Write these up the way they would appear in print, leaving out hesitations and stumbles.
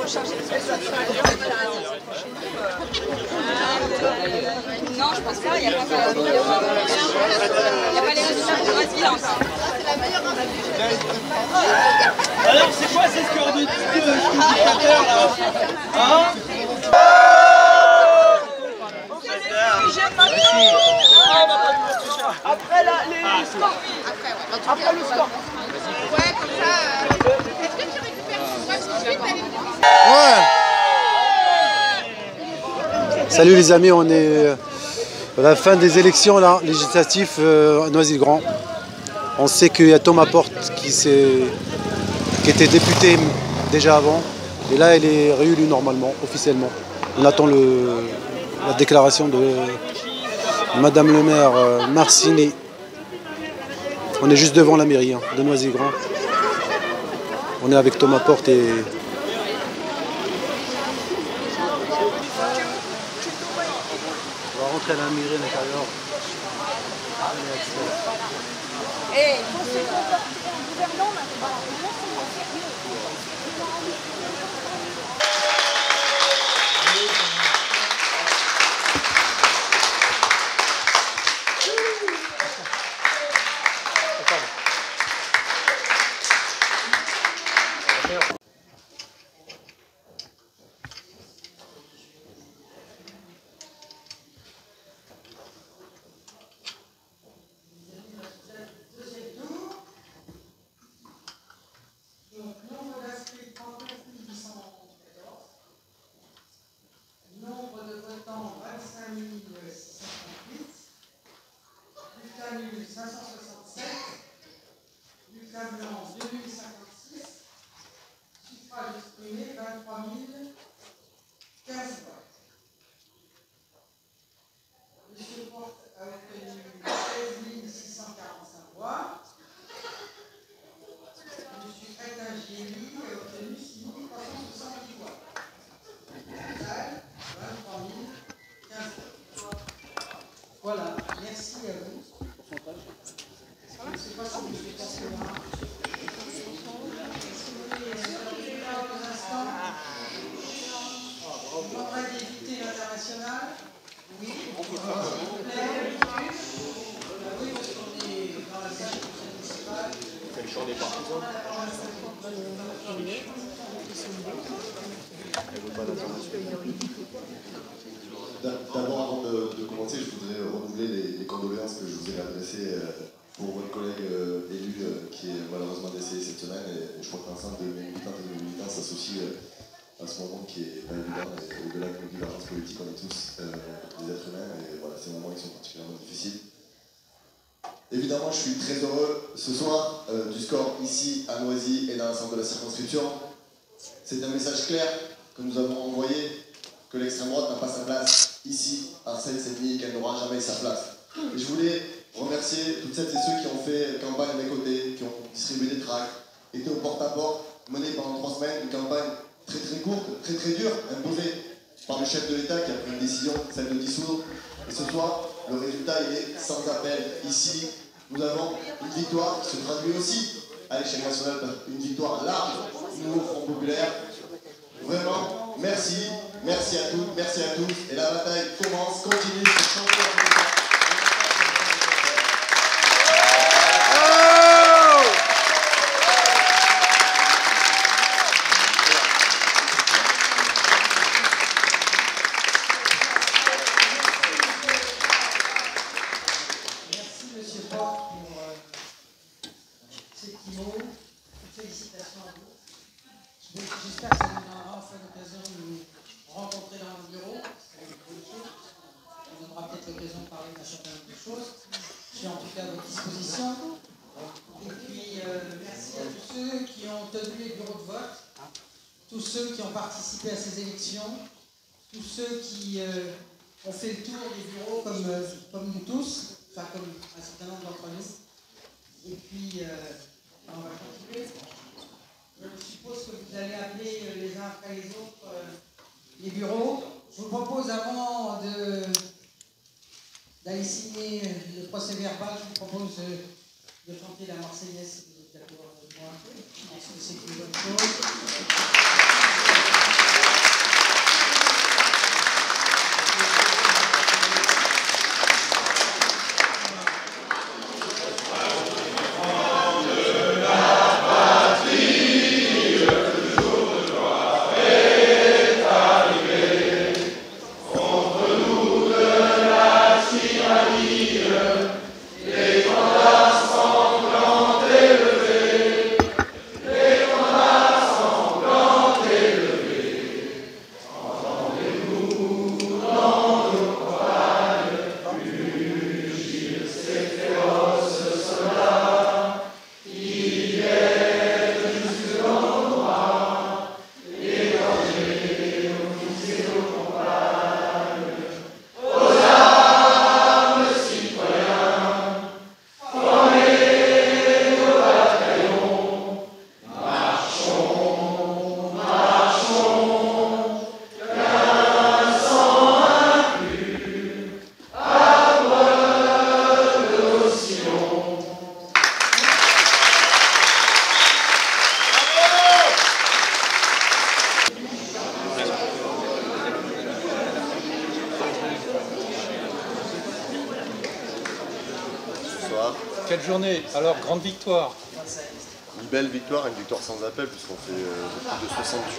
Non, je pense pas, il n'y a pas les résultats pour Brésil encore. Alors c'est quoi ces scores de spectateurs là? Hein? Après les scores. Après le score. Ouais, comme ça. Est-ce que tu récupères ton voix tout de suite? Ouais. Salut les amis, on est à la fin des élections là, législatives à Noisy-le-Grand. On sait qu'il y a Thomas Porte qui était député déjà avant. Et là, il est réélu normalement, officiellement. On attend la déclaration de Madame le maire Marcini. On est juste devant la mairie de Noisy-le-Grand. On est avec Thomas Porte et... On va rentrer à la mairie à l'intérieur. Et pour ce gouvernement maintenant. Nombre de votants 25 638, bulletin nul 567, bulletin blanc 2056, suffrage exprimé 23 015 voix. Monsieur Porte a obtenu 16 645 voix. Monsieur Crétin-Gielli a obtenu 6 370 voix. Total, 23 015 voix. Voilà, merci à vous. Je ne sais pas si vous êtes passé là. Quelques instants. On va d'éviter l'international. Oui, s'il vous plaît. Oui, parce qu'on est dans la circonscription municipale. D'abord, avant de commencer, je voudrais renouveler les condoléances que je vous ai adressées pour votre collègue élu qui est malheureusement décédé cette semaine. Et je crois que l'ensemble de mes militantes et de mes militants s'associent à ce moment qui est pas évident. Et au-delà de nos divergences politiques, on est tous des êtres humains. Et voilà, ces moments ils sont particulièrement difficiles. Évidemment, je suis très heureux ce soir du score ici à Noisy et dans l'ensemble de la circonscription. C'est un message clair que nous avons envoyé, que l'extrême droite n'a pas sa place ici, à Seine-Saint-Denis, qu'elle n'aura jamais sa place. Et je voulais remercier toutes celles et ceux qui ont fait campagne à mes côtés, qui ont distribué des tracts, été au porte-à-porte, mené pendant 3 semaines une campagne très très courte, très très dure, imposée par le chef de l'État qui a pris une décision, celle de dissoudre. Et ce soir, le résultat il est sans appel. Ici, nous avons une victoire qui se traduit aussi à l'échelle nationale, une victoire large du nouveau Front populaire. Vraiment, merci, merci à toutes, merci à tous. Et la bataille commence, continue, pour changer la politique. Merci Monsieur Porte pour ces petits mots. Félicitations à vous. J'espère que ça nous donnera enfin l'occasion de nous rencontrer dans le bureau. On aura peut-être l'occasion de parler d'un certain nombre de choses. Je suis en tout cas à votre disposition. Et puis merci à tous ceux qui ont tenu les bureaux de vote, tous ceux qui ont participé à ces élections, tous ceux qui ont fait le tour des bureaux comme nous tous, enfin comme un certain nombre d'entre nous. Et puis on va continuer. Je suppose que vous allez appeler les uns après les autres les bureaux. Je vous propose, avant d'aller signer le procès verbal, je vous propose de chanter la Marseillaise, si vous êtes d'accord avec moi. Est-ce que c'est une bonne chose? Quelle journée, alors grande victoire. Une belle victoire, une victoire sans appel, puisqu'on fait plus de 68%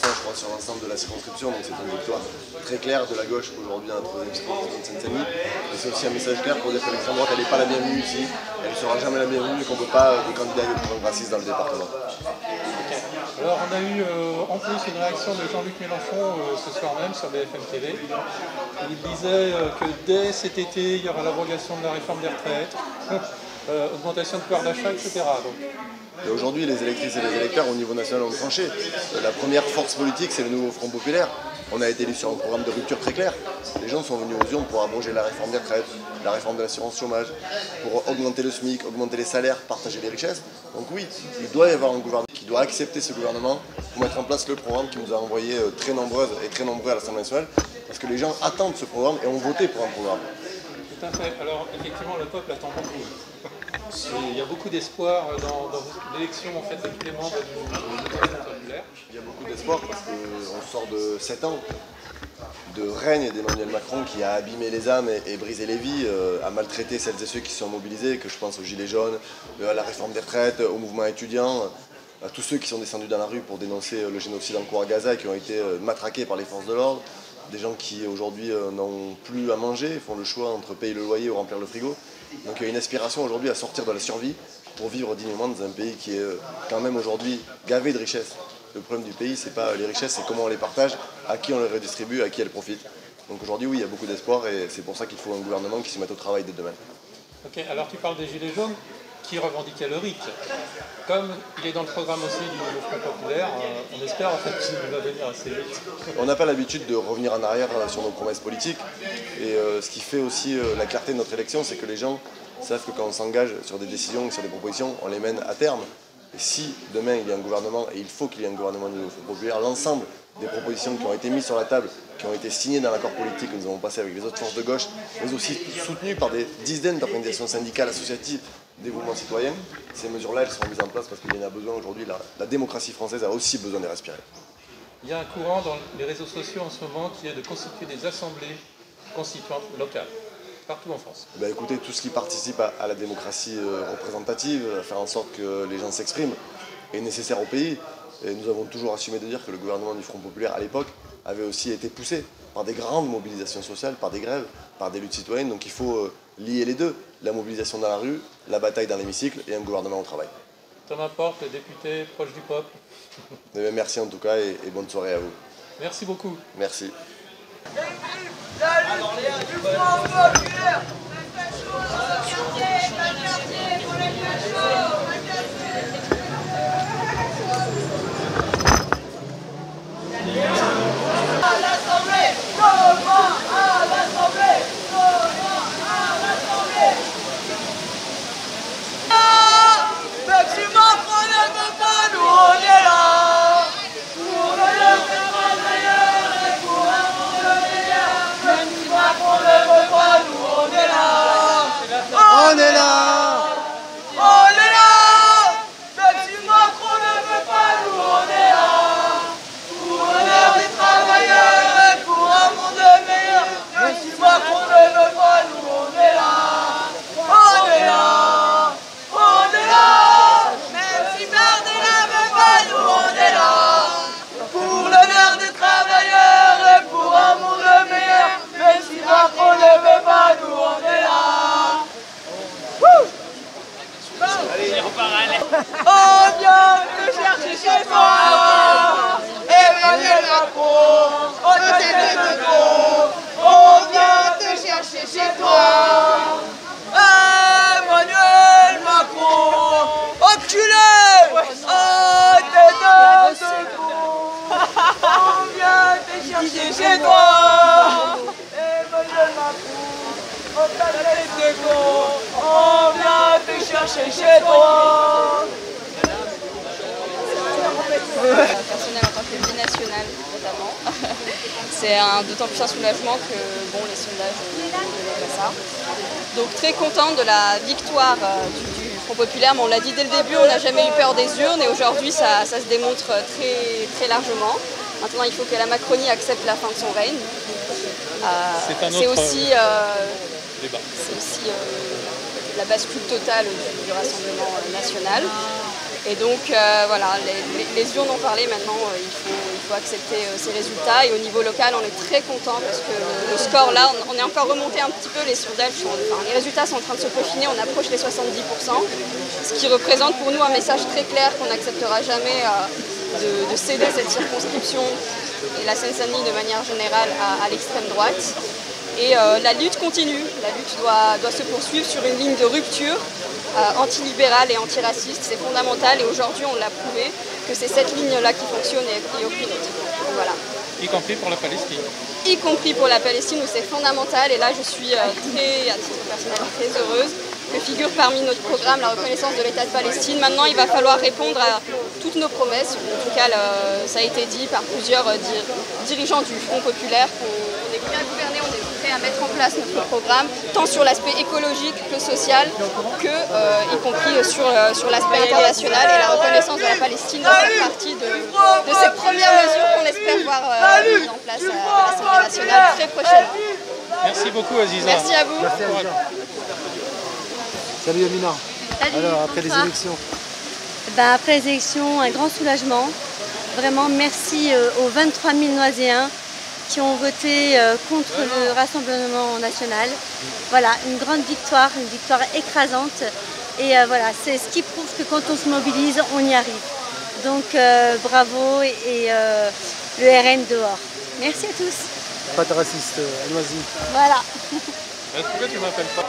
je crois sur l'ensemble de la circonscription, donc c'est une victoire très claire de la gauche aujourd'hui à la troisième circonscription de Seine-Saint-Denis. Et c'est aussi un message clair pour dire que l'extrême droite elle n'est pas la bienvenue ici, elle ne sera jamais la bienvenue et qu'on ne veut pas de candidats racistes dans le département. Okay. Alors on a eu en plus une réaction de Jean-Luc Mélenchon ce soir même sur BFM TV. Il disait que dès cet été il y aura l'abrogation de la réforme des retraites, augmentation de pouvoir d'achat, etc. Et aujourd'hui, les électrices et les électeurs au niveau national ont tranché. La première force politique, c'est le nouveau Front Populaire. On a été élus sur un programme de rupture très clair. Les gens sont venus aux urnes pour abroger la réforme des retraites, la réforme de l'assurance chômage, pour augmenter le SMIC, augmenter les salaires, partager les richesses. Donc oui, il doit y avoir un gouvernement qui doit accepter ce gouvernement pour mettre en place le programme qui nous a envoyé très nombreuses et très nombreux à l'Assemblée nationale. Parce que les gens attendent ce programme et ont voté pour un programme. Tout à fait. Alors effectivement, le peuple attend beaucoup. Il y a beaucoup d'espoir dans l'élection en fait, de tous les membres du Front Populaire. Il y a beaucoup d'espoir parce qu'on sort de 7 ans de règne d'Emmanuel Macron qui a abîmé les âmes et brisé les vies, a maltraité celles et ceux qui se sont mobilisés, que je pense aux Gilets jaunes, à la réforme des retraites, au mouvement étudiant, à tous ceux qui sont descendus dans la rue pour dénoncer le génocide en cours à Gaza et qui ont été matraqués par les forces de l'ordre. Des gens qui aujourd'hui n'ont plus à manger, font le choix entre payer le loyer ou remplir le frigo. Donc il y a une aspiration aujourd'hui à sortir de la survie pour vivre dignement dans un pays qui est quand même aujourd'hui gavé de richesses. Le problème du pays, c'est pas les richesses, c'est comment on les partage, à qui on les redistribue, à qui elles profitent. Donc aujourd'hui, oui, il y a beaucoup d'espoir et c'est pour ça qu'il faut un gouvernement qui se mette au travail dès demain. Ok, alors tu parles des Gilets jaunes qui revendiquaient le RIC. Comme il est dans le programme aussi du Front Populaire, on espère en fait qu'il va venir assez vite. On n'a pas l'habitude de revenir en arrière sur nos promesses politiques. Et ce qui fait aussi la clarté de notre élection, c'est que les gens savent que quand on s'engage sur des décisions, sur des propositions, on les mène à terme. Et si demain il y a un gouvernement, et il faut qu'il y ait un gouvernement du Front Populaire, l'ensemble des propositions qui ont été mises sur la table, qui ont été signées dans l'accord politique que nous avons passé avec les autres forces de gauche, mais aussi soutenues par des dizaines d'organisations syndicales, associatives, des mouvements citoyens, ces mesures-là, elles seront mises en place parce qu'il y en a besoin aujourd'hui. La démocratie française a aussi besoin de respirer. Il y a un courant dans les réseaux sociaux en ce moment qui est de constituer des assemblées constituantes locales, partout en France. Ben écoutez, tout ce qui participe à la démocratie représentative, à faire en sorte que les gens s'expriment, est nécessaire au pays. Et nous avons toujours assumé de dire que le gouvernement du Front Populaire, à l'époque, avait aussi été poussé par des grandes mobilisations sociales, par des grèves, par des luttes citoyennes. Donc il faut lier les deux, la mobilisation dans la rue, la bataille dans l'hémicycle et un gouvernement au travail. Thomas Porte, député proche du peuple. Merci en tout cas et bonne soirée à vous. Merci beaucoup. Merci. On ne veut pas, nous on est là. On vient te chercher chez toi. Emmanuel Macron, hôtel de Macron, on vient te chercher chez toi. Emmanuel Macron, enculé, hôtel de Macron, on vient te chercher chez toi. Emmanuel Macron, hôtel de Macron, on vient te chercher chez toi. Personnel en tant que binational notamment. C'est d'autant plus un soulagement que les sondages ne donnaient pas ça. Donc très contente de la victoire du Front Populaire, mais on l'a dit dès le début, on n'a jamais eu peur des urnes et aujourd'hui ça se démontre très largement. Maintenant il faut que la Macronie accepte la fin de son règne. C'est aussi la bascule totale du Rassemblement national. Et donc voilà, les urnes ont parlé, maintenant il faut accepter ces résultats. Et au niveau local, on est très content parce que le score là, on est encore remonté un petit peu, les sondages, les résultats sont en train de se peaufiner, on approche les 70%, ce qui représente pour nous un message très clair qu'on n'acceptera jamais de céder cette circonscription et la Seine-Saint-Denis de manière générale à l'extrême droite. Et la lutte continue, la lutte doit se poursuivre sur une ligne de rupture antilibérale et antiraciste, c'est fondamental et aujourd'hui on l'a prouvé que c'est cette ligne-là qui fonctionne et aucune autre. Donc, voilà. Y compris pour la Palestine. Y compris pour la Palestine où c'est fondamental et là je suis à titre personnel très heureuse que figure parmi notre programme la reconnaissance de l'État de Palestine. Maintenant il va falloir répondre à toutes nos promesses, en tout cas ça a été dit par plusieurs dirigeants du Front Populaire qu'on est prêt à gouverner, on est prêt à mettre en place notre programme, tant sur l'aspect écologique que social, que y compris sur l'aspect international et la reconnaissance de la Palestine va faire partie de ces premières mesures qu'on espère voir mises en place à l'Assemblée nationale très prochainement. Merci beaucoup Aziza. Merci à vous. Merci Aziza. Salut Amina. Salut, alors après bonsoir. les élections Après les élections, un grand soulagement. Vraiment merci aux 23 000 Noiséens qui ont voté contre le Rassemblement national. Voilà, une grande victoire, une victoire écrasante. Et voilà, c'est ce qui prouve que quand on se mobilise, on y arrive. Donc bravo et le RN dehors. Merci à tous. Pas de raciste à Noisy. Voilà. Pourquoi tu m'appelles pas?